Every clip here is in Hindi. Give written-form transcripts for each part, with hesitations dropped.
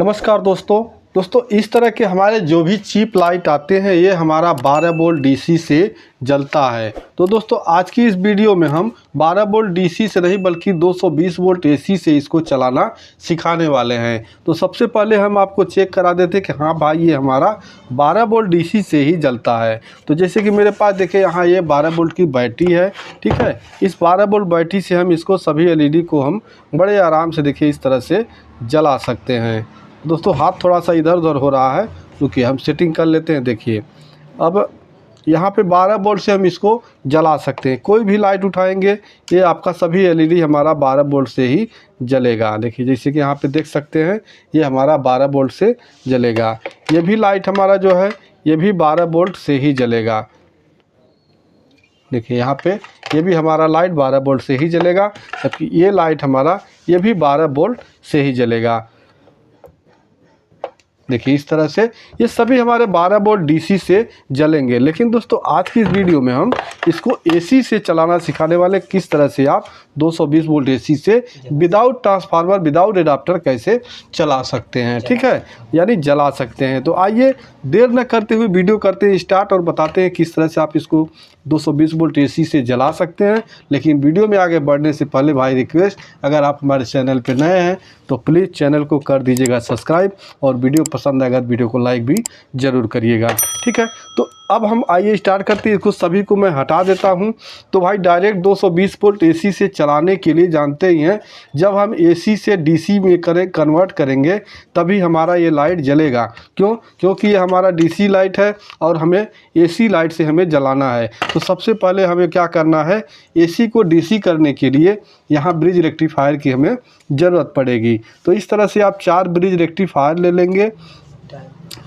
नमस्कार दोस्तों इस तरह के हमारे जो भी चीप लाइट आते हैं ये हमारा 12 वोल्ट डीसी से जलता है। तो दोस्तों आज की इस वीडियो में हम 12 वोल्ट डीसी से नहीं बल्कि 220 वोल्ट एसी से इसको चलाना सिखाने वाले हैं। तो सबसे पहले हम आपको चेक करा देते कि हाँ भाई ये हमारा 12 वोल्ट डीसी से ही जलता है। तो जैसे कि मेरे पास देखिए यहाँ ये 12 वोल्ट की बैटरी है, ठीक है। इस 12 वोल्ट बैटरी से हम इसको सभी एलईडी को हम बड़े आराम से देखिए इस तरह से जला सकते हैं। दोस्तों हाथ थोड़ा सा इधर उधर हो रहा है क्योंकि हम सेटिंग कर लेते हैं। देखिए अब यहाँ पे 12 वोल्ट से हम इसको जला सकते हैं। कोई भी लाइट उठाएंगे ये आपका सभी एलईडी हमारा 12 वोल्ट से ही जलेगा। देखिए जैसे कि यहाँ पे देख सकते हैं ये हमारा 12 वोल्ट से जलेगा। ये भी लाइट हमारा जो है ये भी 12 वोल्ट से ही जलेगा। देखिए यहाँ पे ये भी हमारा लाइट 12 वोल्ट से ही जलेगा, जबकि ये लाइट हमारा ये भी 12 वोल्ट से ही जलेगा। देखिए इस तरह से ये सभी हमारे 12 वोल्ट डीसी से जलेंगे। लेकिन दोस्तों आज की इस वीडियो में हम इसको एसी से चलाना सिखाने वाले, किस तरह से आप 220 वोल्ट एसी से विदाउट ट्रांसफार्मर विदाउट एडाप्टर कैसे चला सकते हैं, ठीक है, यानी जला सकते हैं। तो आइए देर न करते हुए वीडियो करते हैं स्टार्ट और बताते हैं किस तरह से आप इसको 220 वोल्ट एसी से जला सकते हैं। लेकिन वीडियो में आगे बढ़ने से पहले भाई रिक्वेस्ट, अगर आप हमारे चैनल पर नए हैं तो प्लीज़ चैनल को कर दीजिएगा सब्सक्राइब और वीडियो पसंद आएगा वीडियो को लाइक भी ज़रूर करिएगा, ठीक है। तो अब हम आइए स्टार्ट करते हैं। इसको सभी को मैं हटा देता हूं। तो भाई डायरेक्ट 220 वोल्ट एसी से चलाने के लिए जानते ही हैं जब हम एसी से डीसी में कन्वर्ट करेंगे तभी हमारा ये लाइट जलेगा। क्योंकि ये हमारा डीसी लाइट है और हमें एसी लाइट से हमें जलाना है। तो सबसे पहले हमें क्या करना है, एसी को डीसी करने के लिए यहाँ ब्रिज रेक्टिफायर की हमें ज़रूरत पड़ेगी। तो इस तरह से आप 4 ब्रिज रेक्टिफायर ले लेंगे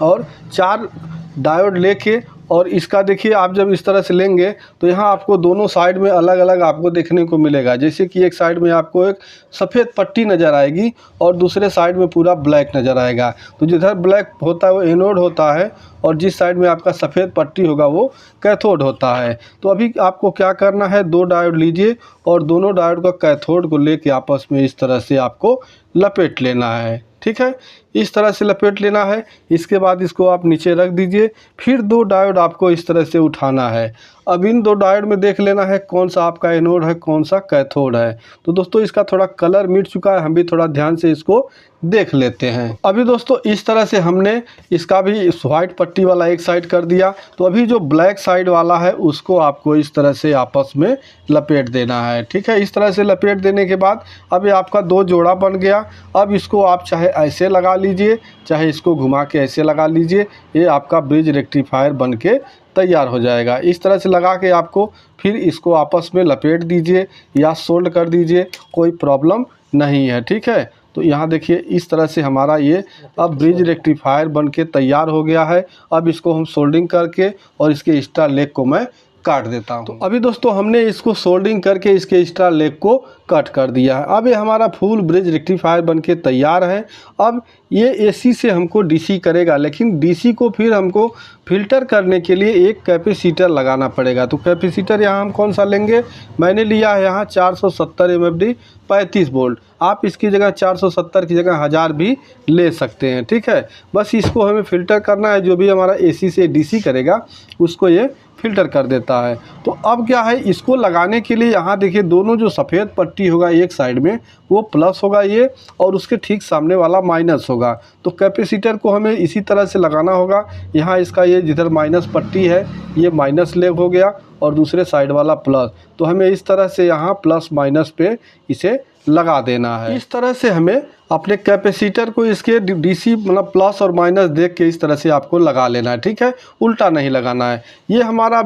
और 4 डायोड लेके, और इसका देखिए आप जब इस तरह से लेंगे तो यहाँ आपको दोनों साइड में अलग अलग आपको देखने को मिलेगा। जैसे कि एक साइड में आपको एक सफ़ेद पट्टी नज़र आएगी और दूसरे साइड में पूरा ब्लैक नज़र आएगा। तो जिधर ब्लैक होता है वो एनोड होता है और जिस साइड में आपका सफ़ेद पट्टी होगा वो कैथोड होता है। तो अभी आपको क्या करना है, 2 डायोड लीजिए और दोनों डायोड का कैथोड को लेके आपस में इस तरह से आपको लपेट लेना है, ठीक है। इस तरह से लपेट लेना है। इसके बाद इसको आप नीचे रख दीजिए। फिर 2 डायोड आपको इस तरह से उठाना है। अब इन 2 डायोड में देख लेना है कौन सा आपका एनोड है कौन सा कैथोड है। तो दोस्तों इसका थोड़ा कलर मिट चुका है, हम भी थोड़ा ध्यान से इसको देख लेते हैं। अभी दोस्तों इस तरह से हमने इसका भी व्हाइट पट्टी वाला एक साइड कर दिया। तो अभी जो ब्लैक साइड वाला है उसको आपको इस तरह से आपस में लपेट देना है, ठीक है। इस तरह से लपेट देने के बाद अब ये आपका 2 जोड़ा बन गया। अब इसको आप चाहे ऐसे लगा लीजिए चाहे इसको घुमा के ऐसे लगा लीजिए, ये आपका ब्रिज रेक्टिफायर बन के तैयार हो जाएगा। इस तरह से लगा के आपको फिर इसको आपस में लपेट दीजिए या सोल्ड कर दीजिए, कोई प्रॉब्लम नहीं है, ठीक है। तो यहाँ देखिए इस तरह से हमारा ये अब ब्रिज रेक्टिफायर बन के तैयार हो गया है। अब इसको हम सोल्डिंग करके और इसके एक्स्ट्रा लेग को मैं काट देता हूँ। तो अभी दोस्तों हमने इसको सोल्डिंग करके इसके एक्स्ट्रा लेग को कट कर दिया है। अब ये हमारा फुल ब्रिज रेक्टिफायर बनके तैयार है। अब ये एसी से हमको डीसी करेगा, लेकिन डीसी को फिर हमको फिल्टर करने के लिए एक कैपेसिटर लगाना पड़ेगा। तो कैपेसिटर यहाँ हम कौन सा लेंगे, मैंने लिया है यहाँ 470 एमएफडी 35 वोल्ट। आप इसकी जगह 470 की जगह 1000 भी ले सकते हैं, ठीक है। बस इसको हमें फ़िल्टर करना है, जो भी हमारा एसी से डीसी करेगा उसको ये फ़िल्टर कर देता है। तो अब क्या है, इसको लगाने के लिए यहाँ देखिए दोनों जो सफ़ेद पट्टी होगा एक साइड में वो प्लस होगा ये, और उसके ठीक सामने वाला माइनस होगा। तो कैपेसिटर को हमें इसी तरह से लगाना होगा। यहाँ इसका ये जिधर माइनस पट्टी है ये माइनस लेग हो गया और दूसरे साइड वाला प्लस। तो हमें इस तरह से यहाँ प्लस माइनस पे इसे लगा देना है। इस तरह से हमें अपने कैपेसिटर को इसके डीसी मतलब प्लस और माइनस देख के इस तरह से आपको लगा लेना है, ठीक है, उल्टा नहीं लगाना है। ये हमारा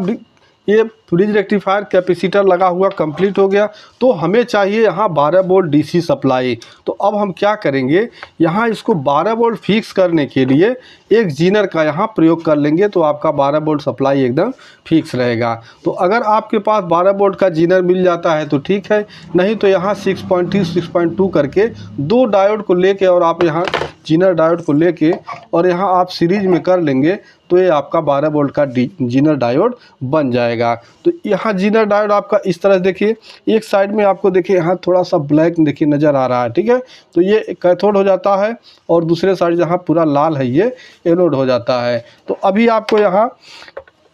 ये ब्रिज रेक्टिफायर कैपेसिटर लगा हुआ कंप्लीट हो गया। तो हमें चाहिए यहाँ 12 वोल्ट डीसी सप्लाई। तो अब हम क्या करेंगे, यहाँ इसको 12 वोल्ट फिक्स करने के लिए एक जीनर का यहाँ प्रयोग कर लेंगे। तो आपका 12 वोल्ट सप्लाई एकदम फिक्स रहेगा। तो अगर आपके पास 12 वोल्ट का जीनर मिल जाता है तो ठीक है, नहीं तो यहाँ 6.2 6.2 करके 2 डायोड को लेके और आप यहाँ जीनर डायोड को लेके और यहाँ आप सीरीज में कर लेंगे तो ये आपका 12 वोल्ट का जीनर डायोड बन जाएगा। तो यहाँ जीनर डायोड आपका इस तरह देखिए, एक साइड में आपको देखिए यहाँ थोड़ा सा ब्लैक देखिए नज़र आ रहा है, ठीक है। तो ये कैथोड हो जाता है और दूसरे साइड जहाँ पूरा लाल है ये एनोड हो जाता है। तो अभी आपको यहाँ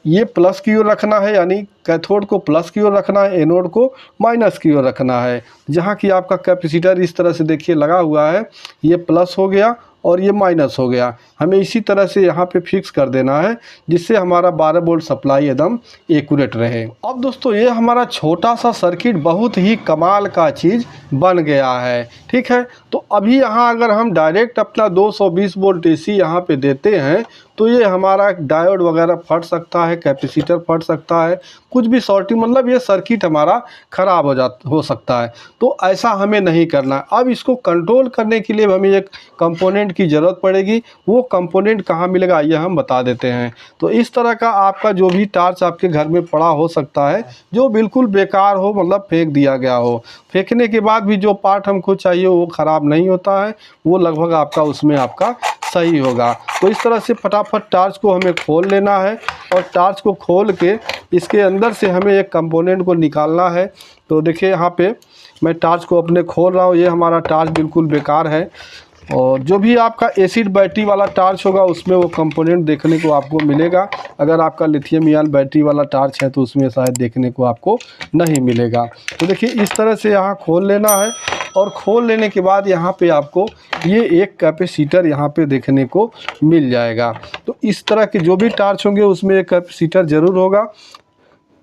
ये प्लस की ओर रखना है, यानी कैथोड को प्लस की ओर रखना है, एनोड को माइनस की ओर रखना है। जहाँ कि आपका कैपेसिटर इस तरह से देखिए लगा हुआ है, ये प्लस हो गया और ये माइनस हो गया। हमें इसी तरह से यहाँ पे फिक्स कर देना है जिससे हमारा 12 वोल्ट सप्लाई एकदम एक्यूरेट रहे। अब दोस्तों ये हमारा छोटा सा सर्किट बहुत ही कमाल का चीज़ बन गया है, ठीक है। तो अभी यहाँ अगर हम डायरेक्ट अपना 220 वोल्ट AC यहाँ पे देते हैं तो ये हमारा डायोड वगैरह फट सकता है, कैपेसिटर फट सकता है, कुछ भी शॉर्टिंग, मतलब ये सर्किट हमारा ख़राब हो सकता है। तो ऐसा हमें नहीं करना। अब इसको कंट्रोल करने के लिए हमें एक कंपोनेंट की ज़रूरत पड़ेगी। वो कंपोनेंट कहाँ मिलेगा ये हम बता देते हैं। तो इस तरह का आपका जो भी टार्च आपके घर में पड़ा हो सकता है, जो बिल्कुल बेकार हो, मतलब फेंक दिया गया हो, फेंकने के बाद भी जो पार्ट हमको चाहिए वो ख़राब नहीं होता है, वो लगभग आपका उसमें आपका सही होगा। तो इस तरह से फटाफट टार्च को हमें खोल लेना है और टार्च को खोल के इसके अंदर से हमें एक कंपोनेंट को निकालना है। तो देखिए यहाँ पे मैं टार्च को अपने खोल रहा हूँ। ये हमारा टार्च बिल्कुल बेकार है और जो भी आपका एसिड बैटरी वाला टार्च होगा उसमें वो कंपोनेंट देखने को आपको मिलेगा। अगर आपका लिथियम आयन बैटरी वाला टार्च है तो उसमें शायद देखने को आपको नहीं मिलेगा। तो देखिए इस तरह से यहाँ खोल लेना है और खोल लेने के बाद यहाँ पे आपको ये एक कैपेसिटर यहाँ पे देखने को मिल जाएगा। तो इस तरह के जो भी टार्च होंगे उसमें एक कैपेसिटर ज़रूर होगा,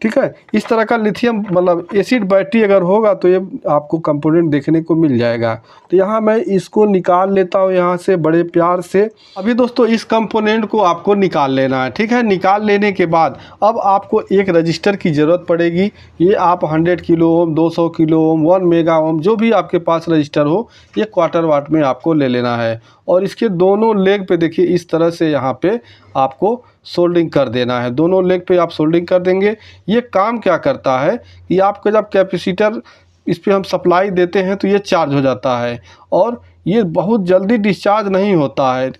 ठीक है। इस तरह का लिथियम मतलब एसिड बैटरी अगर होगा तो ये आपको कंपोनेंट देखने को मिल जाएगा। तो यहाँ मैं इसको निकाल लेता हूँ यहाँ से बड़े प्यार से। अभी दोस्तों इस कंपोनेंट को आपको निकाल लेना है, ठीक है। निकाल लेने के बाद अब आपको एक रजिस्टर की ज़रूरत पड़ेगी। ये आप 100 kilo ohm, 200 kilo ohm, 1 mega ohm, जो भी आपके पास रजिस्टर हो, ये क्वार्टर वाट में आपको ले लेना है। और इसके दोनों लेग पे देखिए इस तरह से यहाँ पे आपको सोल्डिंग कर देना है। दोनों लेग पे आप सोल्डिंग कर देंगे। ये काम क्या करता है कि आपका जब कैपेसिटर इस पे हम सप्लाई देते हैं तो ये चार्ज हो जाता है और ये बहुत जल्दी डिस्चार्ज नहीं होता है,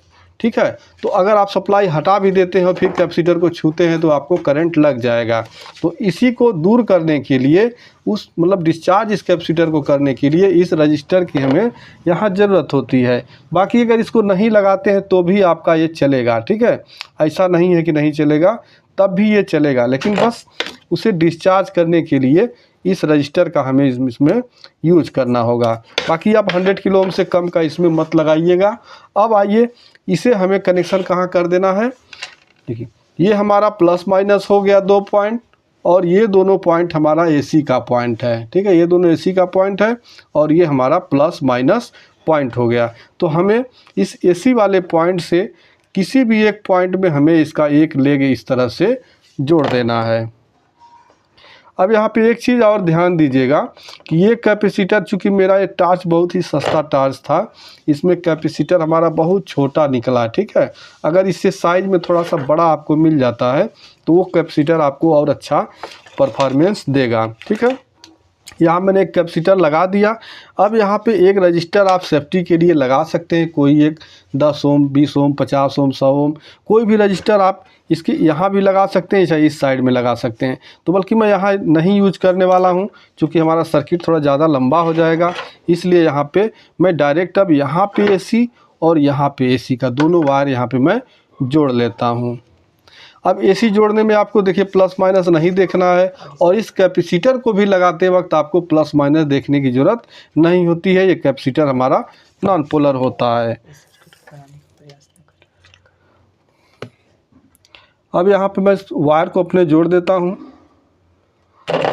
ठीक है। तो अगर आप सप्लाई हटा भी देते हैं और फिर कैपेसिटर को छूते हैं तो आपको करंट लग जाएगा। तो इसी को दूर करने के लिए, उस मतलब डिस्चार्ज इस कैपेसिटर को करने के लिए इस रजिस्टर की हमें यहाँ ज़रूरत होती है। बाकी अगर इसको नहीं लगाते हैं तो भी आपका ये चलेगा, ठीक है। ऐसा नहीं है कि नहीं चलेगा, तब भी ये चलेगा, लेकिन बस उसे डिस्चार्ज करने के लिए इस रजिस्टर का हमें इसमें यूज करना होगा। बाकी आप 100 किलो ओम से कम का इसमें मत लगाइएगा। अब आइए इसे हमें कनेक्शन कहाँ कर देना है। देखिए ये हमारा प्लस माइनस हो गया 2 पॉइंट और ये दोनों पॉइंट हमारा AC का पॉइंट है, ठीक है। ये दोनों AC का पॉइंट है और ये हमारा प्लस माइनस पॉइंट हो गया। तो हमें इस AC वाले पॉइंट से किसी भी एक पॉइंट में हमें इसका एक लेग इस तरह से जोड़ देना है। अब यहाँ पे एक चीज़ और ध्यान दीजिएगा कि ये कैपेसिटर, चूँकि मेरा ये टार्च बहुत ही सस्ता टार्च था, इसमें कैपेसिटर हमारा बहुत छोटा निकला, ठीक है। अगर इससे साइज़ में थोड़ा सा बड़ा आपको मिल जाता है तो वो कैपेसिटर आपको और अच्छा परफॉर्मेंस देगा, ठीक है। यहाँ मैंने एक कैपेसिटर लगा दिया। अब यहाँ पे एक रजिस्टर आप सेफ्टी के लिए लगा सकते हैं, कोई एक 10 ओम, 20 ओम, 50 ओम, 100 ओम, कोई भी रजिस्टर आप इसके यहाँ भी लगा सकते हैं, चाहे इस साइड में लगा सकते हैं। तो बल्कि मैं यहाँ नहीं यूज करने वाला हूँ क्योंकि हमारा सर्किट थोड़ा ज़्यादा लंबा हो जाएगा, इसलिए यहाँ पे मैं डायरेक्ट अब यहाँ पे AC और यहाँ पे AC का दोनों वायर यहाँ पे मैं जोड़ लेता हूँ। अब AC जोड़ने में आपको देखिए प्लस माइनस नहीं देखना है और इस कैपेसिटर को भी लगाते वक्त आपको प्लस माइनस देखने की ज़रूरत नहीं होती है। ये कैपेसिटर हमारा नॉन पोलर होता है। अब यहाँ पे मैं वायर को अपने जोड़ देता हूँ।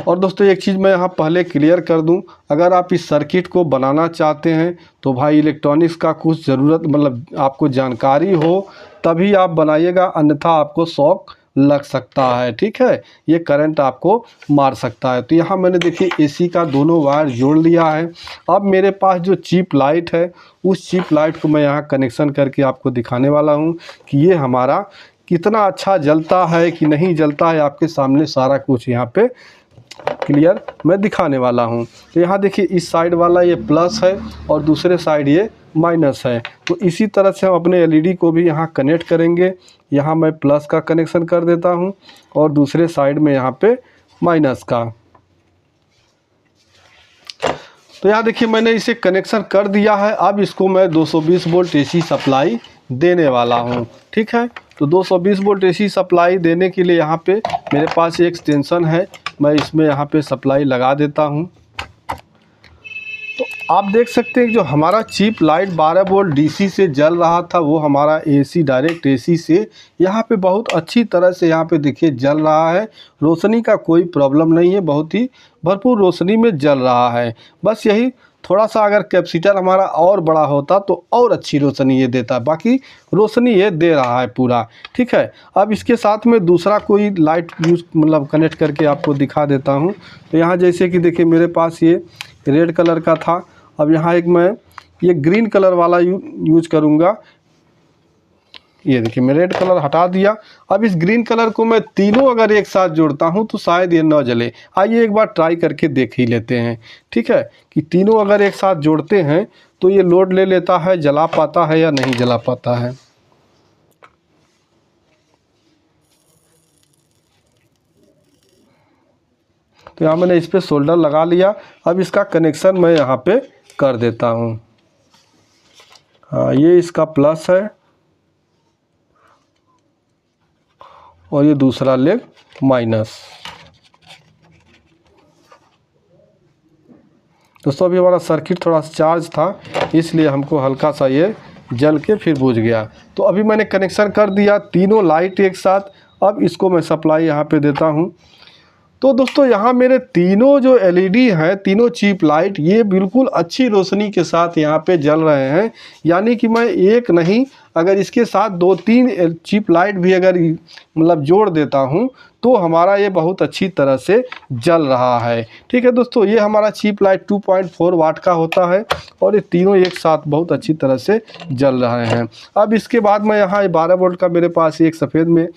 और दोस्तों एक चीज़ मैं यहाँ पहले क्लियर कर दूँ, अगर आप इस सर्किट को बनाना चाहते हैं तो भाई इलेक्ट्रॉनिक्स का कुछ ज़रूरत, मतलब आपको जानकारी हो तभी आप बनाइएगा, अन्यथा आपको शॉक लग सकता है, ठीक है। ये करंट आपको मार सकता है। तो यहाँ मैंने देखिए AC का दोनों वायर जोड़ लिया है। अब मेरे पास जो चिप लाइट है उस चिप लाइट को मैं यहाँ कनेक्शन करके आपको दिखाने वाला हूँ कि ये हमारा कितना अच्छा जलता है कि नहीं जलता है। आपके सामने सारा कुछ यहाँ पे क्लियर मैं दिखाने वाला हूँ। तो यहाँ देखिए इस साइड वाला ये प्लस है और दूसरे साइड ये माइनस है। तो इसी तरह से हम अपने एलईडी को भी यहाँ कनेक्ट करेंगे। यहाँ मैं प्लस का कनेक्शन कर देता हूँ और दूसरे साइड में यहाँ पे माइनस का। तो यहाँ देखिए मैंने इसे कनेक्शन कर दिया है। अब इसको मैं 220 वोल्ट एसी सप्लाई देने वाला हूँ। ठीक है, तो 220 वोल्ट एसी सप्लाई देने के लिए यहाँ पे मेरे पास एक एक्सटेंशन है, मैं इसमें यहाँ पे सप्लाई लगा देता हूँ। तो आप देख सकते हैं जो हमारा चिप लाइट 12 वोल्ट डीसी से जल रहा था वो हमारा एसी डायरेक्ट एसी से यहाँ पे बहुत अच्छी तरह से यहाँ पे देखिए जल रहा है। रोशनी का कोई प्रॉब्लम नहीं है, बहुत ही भरपूर रोशनी में जल रहा है। बस यही थोड़ा सा अगर कैपेसिटर हमारा और बड़ा होता तो और अच्छी रोशनी ये देता, बाकी रोशनी ये दे रहा है पूरा। ठीक है, अब इसके साथ में दूसरा कोई लाइट यूज मतलब कनेक्ट करके आपको दिखा देता हूँ। तो यहाँ जैसे कि देखिए मेरे पास ये रेड कलर का था, अब यहाँ एक मैं ये ग्रीन कलर वाला यूज करूँगा। ये देखिए मैं रेड कलर हटा दिया। अब इस ग्रीन कलर को मैं तीनों अगर एक साथ जोड़ता हूं तो शायद ये न जले। आइए एक बार ट्राई करके देख ही लेते हैं। ठीक है, कि तीनों अगर एक साथ जोड़ते हैं तो ये लोड ले लेता है, जला पाता है या नहीं जला पाता है। तो यहाँ मैंने इस पर सोल्डर लगा लिया। अब इसका कनेक्शन मैं यहाँ पे कर देता हूँ। हाँ, ये इसका प्लस है और ये दूसरा लेग माइनस। दोस्तों अभी हमारा सर्किट थोड़ा चार्ज था इसलिए हमको हल्का सा ये जल के फिर बुझ गया। तो अभी मैंने कनेक्शन कर दिया तीनों लाइट एक साथ। अब इसको मैं सप्लाई यहाँ पे देता हूँ। तो दोस्तों यहाँ मेरे तीनों जो एलईडी हैं, तीनों चिप लाइट ये बिल्कुल अच्छी रोशनी के साथ यहाँ पे जल रहे हैं। यानी कि मैं एक नहीं, अगर इसके साथ 2-3 चिप लाइट भी अगर मतलब जोड़ देता हूँ तो हमारा ये बहुत अच्छी तरह से जल रहा है। ठीक है दोस्तों, ये हमारा चिप लाइट 2.4 वाट का होता है और ये तीनों एक साथ बहुत अच्छी तरह से जल रहे हैं। अब इसके बाद मैं यहाँ 12 वोल्ट का मेरे पास एक सफ़ेद में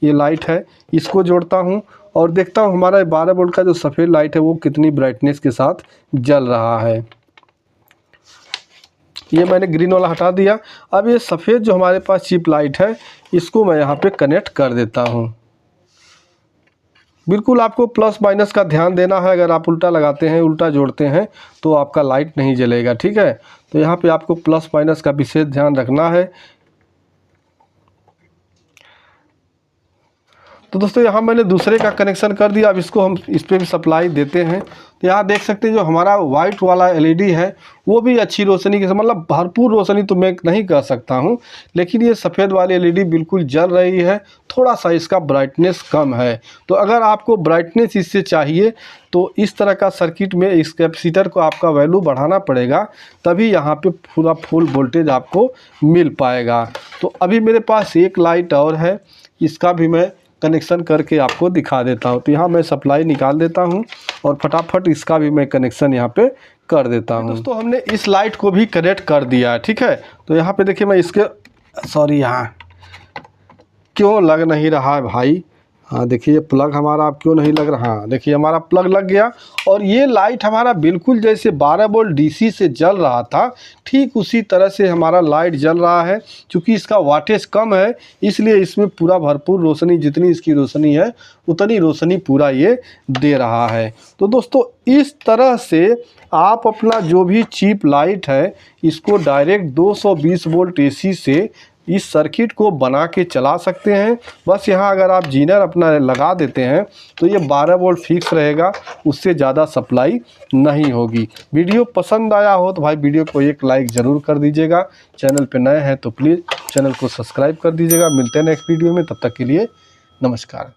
ये लाइट है, इसको जोड़ता हूँ और देखता हूँ हमारा 12 वोल्ट का जो सफ़ेद लाइट है वो कितनी ब्राइटनेस के साथ जल रहा है। ये मैंने ग्रीन वाला हटा दिया। अब ये सफ़ेद जो हमारे पास चिप लाइट है इसको मैं यहाँ पे कनेक्ट कर देता हूँ। बिल्कुल आपको प्लस माइनस का ध्यान देना है। अगर आप उल्टा लगाते हैं, उल्टा जोड़ते हैं तो आपका लाइट नहीं जलेगा। ठीक है, तो यहाँ पे आपको प्लस माइनस का विशेष ध्यान रखना है। तो दोस्तों यहाँ मैंने दूसरे का कनेक्शन कर दिया। अब इसको हम इस पर भी सप्लाई देते हैं। तो यहाँ देख सकते हैं जो हमारा वाइट वाला एलईडी है वो भी अच्छी रोशनी के साथ, मतलब भरपूर रोशनी तो मैं नहीं कह सकता हूँ, लेकिन ये सफ़ेद वाली एलईडी बिल्कुल जल रही है। थोड़ा सा इसका ब्राइटनेस कम है। तो अगर आपको ब्राइटनेस इससे चाहिए तो इस तरह का सर्किट में इस कैपेसिटर को आपका वैल्यू बढ़ाना पड़ेगा, तभी यहाँ पे पूरा फुल वोल्टेज आपको मिल पाएगा। तो अभी मेरे पास एक लाइट और है, इसका भी मैं कनेक्शन करके आपको दिखा देता हूँ। तो यहाँ मैं सप्लाई निकाल देता हूँ और फटाफट इसका भी मैं कनेक्शन यहाँ पे कर देता हूँ। दोस्तों हमने इस लाइट को भी कनेक्ट कर दिया है। ठीक है, तो यहाँ पे देखिए मैं इसके यहाँ क्यों लग नहीं रहा है भाई। हाँ देखिए ये प्लग हमारा अब क्यों नहीं लग रहा। हाँ देखिए हमारा प्लग लग गया और ये लाइट हमारा बिल्कुल जैसे 12 वोल्ट डीसी से जल रहा था ठीक उसी तरह से हमारा लाइट जल रहा है। क्योंकि इसका वाटेज कम है इसलिए इसमें पूरा भरपूर रोशनी, जितनी इसकी रोशनी है उतनी रोशनी पूरा ये दे रहा है। तो दोस्तों इस तरह से आप अपना जो भी चिप लाइट है इसको डायरेक्ट 220 वोल्ट एसी से इस सर्किट को बना के चला सकते हैं। बस यहाँ अगर आप जीनर अपना लगा देते हैं तो ये 12 वोल्ट फिक्स रहेगा, उससे ज़्यादा सप्लाई नहीं होगी। वीडियो पसंद आया हो तो भाई वीडियो को एक लाइक ज़रूर कर दीजिएगा। चैनल पे नए हैं तो प्लीज़ चैनल को सब्सक्राइब कर दीजिएगा। मिलते हैं नेक्स्ट वीडियो में, तब तक के लिए नमस्कार।